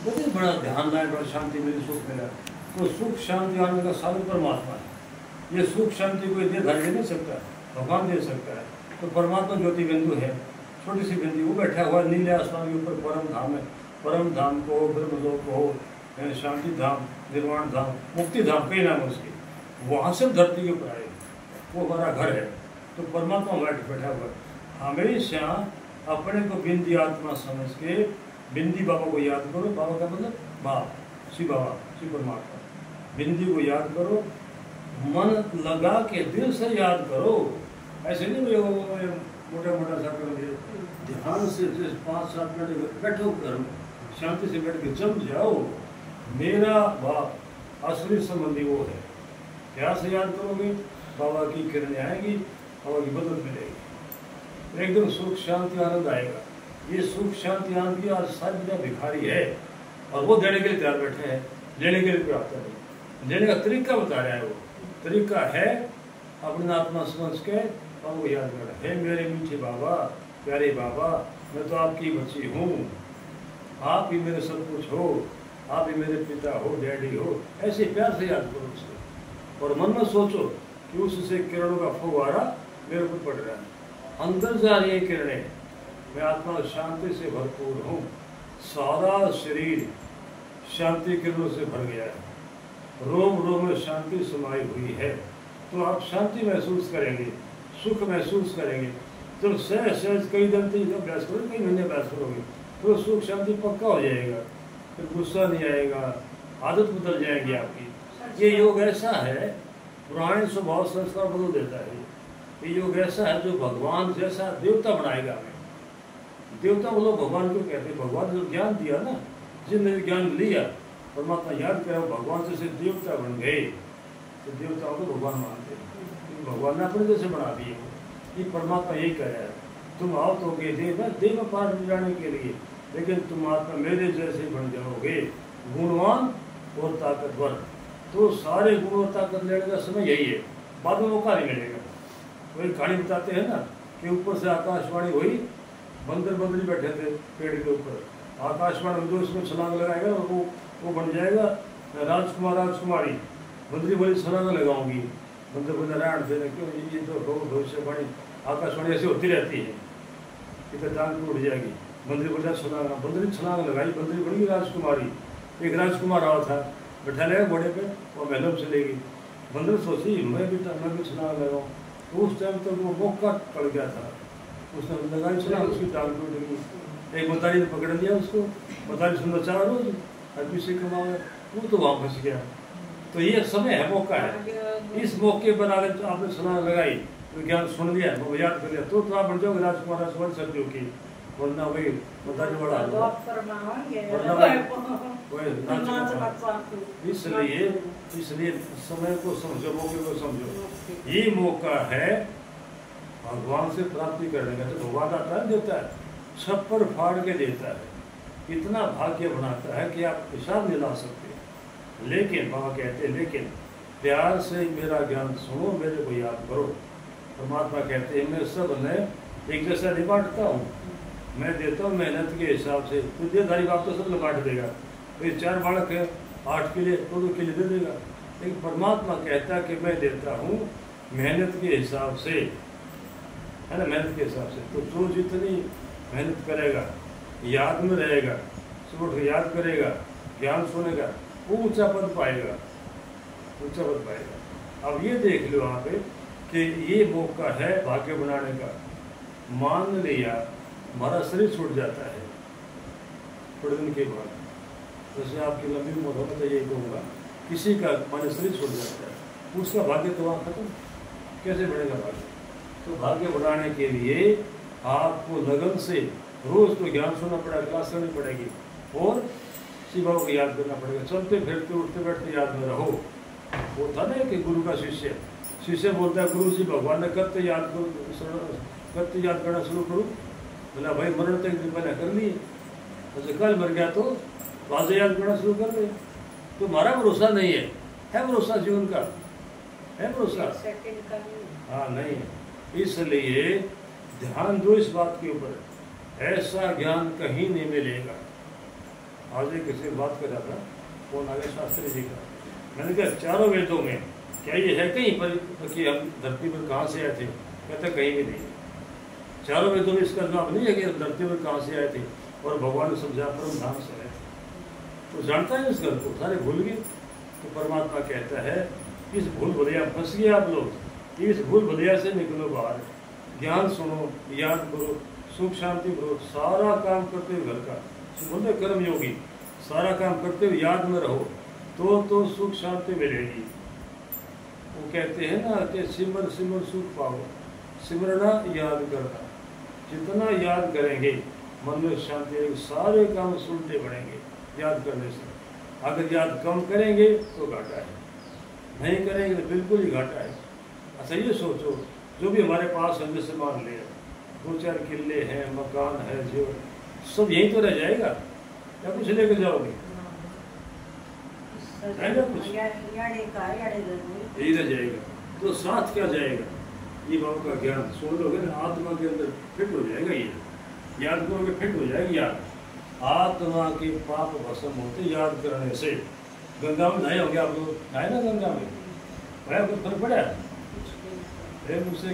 मुझे बड़ा ध्यान लाए, बड़ा शांति मिली, सुख मिला। तो सुख शांति आने का साधन परमात्मा है। ये सुख शांति कोई देहधारी दे नहीं सकता, भगवान दे सकता है। तो परमात्मा ज्योति बिंदु है, छोटी सी बिंदु, वो बैठा हुआ नीले आसमान के ऊपर परम धाम है। परम धाम को, ब्रह्मलोक को, शांति धाम, निर्वाण धाम, मुक्ति धाम, कई नाम उसके, वहाँ से धरती के ऊपर आए, वो हमारा घर है। तो परमात्मा बैठा हुआ। हमेशा अपने को बिंदी आत्मा समझ के बिंदी बाबा को याद करो। बाबा का मतलब बाप, शिव बाबा, शिव परमात्मा। बिंदी को याद करो, मन लगा के दिल से याद करो। ऐसे नहीं मोटा मोटा सा करो, ध्यान से 5-7 मिनट बैठो, करो शांति से बैठ के जम जाओ। मेरा बाप असली संबंधी वो है। क्या से याद करोगे? बाबा की किरणें आएगी, बाबा की मदद मिलेगी, एकदम सुख शांति आनंद आएगा। ये सुख शांति आनंद की आज सारी दुनिया भिखारी है, और वो देने के लिए तैयार बैठे हैं, लेने के लिए प्राप्त नहीं। देने का तरीका बता रहा है। वो तरीका है अपनी आत्मा समझ के और वो याद कर, है मेरे मीठे बाबा, प्यारे बाबा, मैं तो आपकी बच्ची हूँ, आप ही मेरे सब कुछ हो, आप ही मेरे पिता हो, डैडी हो। ऐसे प्यार से याद करो उसको, और मन में सोचो कि उससे किरणों का फव्वारा मेरे ऊपर पड़ रहा है, अंदर जा रही है किरणें, मैं आत्मा शांति से भरपूर हूँ, सारा शरीर शांति किरणों से भर गया है, रोम रोम में शांति समाई हुई है। तो आप शांति महसूस करेंगे, सुख महसूस करेंगे। तो सहज सहज कई दिन तक अभ्यास करोगे, कई महीने अभ्यास करोगे, तो सुख शांति पक्का हो जाएगा, फिर गुस्सा नहीं आएगा, आदत बदल जाएगी आपकी। ये योग ऐसा है, पुराने स्वभाव संस्कार बदल देता है। ये योग ऐसा है जो भगवान जैसा देवता बनाएगा हमें। देवता वो लोग भगवान क्यों कहते हैं? भगवान ने जो ज्ञान दिया ना, जिनने ज्ञान लिया, परमात्मा याद करा, भगवान जैसे देवता बन गए। तो देवताओं को भगवान मानते हैं, भगवान ने अपने जैसे बना दिए। ये परमात्मा यही कह रहा है, तुम आओ तो देह में पार जाने के लिए, लेकिन तुम आत्मा मेरे जैसे बन जाओगे, गुणवान और ताकतवर। तो सारे गुण और ताकत लेने का समय यही है, बाद में मौका नहीं मिलेगा। वही कहानी बताते हैं ना कि ऊपर से आकाशवाणी हुई, बंदर बंदरी बैठे थे पेड़ के ऊपर, आकाशवाणी जो उसमें छलांग लगाएगा वो बन जाएगा राजकुमार राजकुमारी। बंदरी बोली छलांग लगाऊंगी, बंदर बोले नारायण थे, क्यों? ये तो भविष्यवाणी आकाशवाणी ऐसी होती रहती है कि टांग टूट जाएगी। बंदरी बोला छलांग, बंदरी छलांग लगाई, बंदरी बन गई राजकुमारी। एक राजकुमार आया था, बैठा लेगा घोड़े पे, वो महलों में चलेगी। बंदर सोची मैं भी छलांग लगाऊँ। तो उस टाइम तक वो मौका पड़ गया था, उसने लगाई छलांग, उसकी टांग टूट गई। एक मतारी ने पकड़ लिया उसको, मतारी सुंदर 4 रोज अभी से कमाओ, वो तो वहाँ फंस गया। तो ये समय है, मौका है। इस मौके पर अगर आपने छलांग लगाई, तो ज्ञान सुन लिया, वो याद कर लिया, तो आप बन जाओगे राजकुमार राजकुमार सर्दियों की। वरना वही मतारी बड़ा इसलिए समय को समझो, मौके को समझो। ये मौका है भगवान से प्राप्ति करने का। तो भगवान आता है, देता है, छप्पर फाड़ के देता है, इतना भाग्य बनाता है कि आप हिसाब नहीं ला सकते। लेकिन बाबा कहते हैं, लेकिन प्यार से मेरा ज्ञान सुनो, मेरे को याद करो। परमात्मा कहते हैं, मैं सब ने एक जैसा नहीं बांटता हूँ, मैं देता हूँ मेहनत के हिसाब से। तो देहधारी बाप तो सब ने बांट देगा, फिर 4 बालक है, 8 के लिए 2 के लिए दे देगा। लेकिन परमात्मा कहता है कि मैं देता हूँ मेहनत के हिसाब से, है ना, मेहनत के हिसाब से। तो जो जितनी मेहनत करेगा, याद में रहेगा, सुबह याद करेगा, ज्ञान सुनेगा, वो ऊंचा पद पाएगा, ऊंचा पद पाएगा। अब ये देख लो वहाँ पे कि ये मौका है भाग्य बनाने का। मान लिया हमारा शरीर छूट जाता है थोड़े दिन के बाद, जैसे आपकी लंबी उम्र हो तो यही कहूँगा, किसी का हमारा शरीर छूट जाता है, उसका भाग्य तो वहाँ खत्म, कैसे बढ़ेगा भाग्य? तो भाग्य बढ़ाने के लिए आपको लगन से रोज तो ज्ञान सुनना पड़ेगा, क्लास करनी पड़ेगी, और शिव बाबा को याद करना पड़ेगा। चलते फिरते उठते बैठते याद में रहो। वो था ना कि गुरु का शिष्य बोलता है, गुरु जी भगवान ने कब याद करना शुरू करूँ? बोला भाई मरण तक पहले कर लिए, तो कल मर गया तो आज याद करना शुरू कर दे। तो हमारा भरोसा नहीं है भरोसा जीवन का है भरोसा? हाँ नहीं है। इसलिए ध्यान दो इस बात के ऊपर, ऐसा ज्ञान कहीं नहीं मिलेगा। आज एक किसी से बात कर रहा था, फोन आ गया शास्त्री जी का। मैंने कहा चारों वेदों में क्या ये है कहीं पर कि हम धरती पर कहाँ से आए थे? कहता कहीं भी नहीं। चारों वेदों में इसका जवाब नहीं है कि हम धरती पर कहाँ से आए थे, और भगवान ने समझा परम धाम से आए थे। तो जानता है इस घर को, सारे भूल गए। तो परमात्मा कहता है इस भूल भुलैया फंस गए आप लोग, इस भूल भुलैया से निकलो बाहर, ज्ञान सुनो, याद करो, सुख शांति करो, सारा काम करते हुए घर का बोलते कर्म योगी, सारा काम करते हुए याद में रहो तो सुख शांति मिलेगी। वो कहते हैं ना कि सिमर सिमर सुख पाओ, सिमरना याद करना, जितना याद करेंगे मन में शांति रहेगी, सारे काम सुनते बढ़ेंगे याद करने से। अगर याद कम करेंगे तो घाटा है, नहीं करेंगे तो बिल्कुल ही घाटा है। अच्छा ये सोचो, जो भी हमारे पास है जैसे मान ले 2-4 किले हैं, मकान है, जो सब यहीं तो रह जाएगा या कुछ लेकर जाओगे? है ना, कुछ यही रह जाएगा। तो साथ क्या जाएगा? ये बाबा का ज्ञान सुन लोगे ना, आत्मा के अंदर फिट हो जाएगा, ये याद करोगे फिट हो जाएगी याद। आत्मा के पाप भस्म होते याद करने से। गंगा में नहाए होंगे आप लोग, नहाए ना गंगा में, कुछ फर्क पड़ा? मुझसे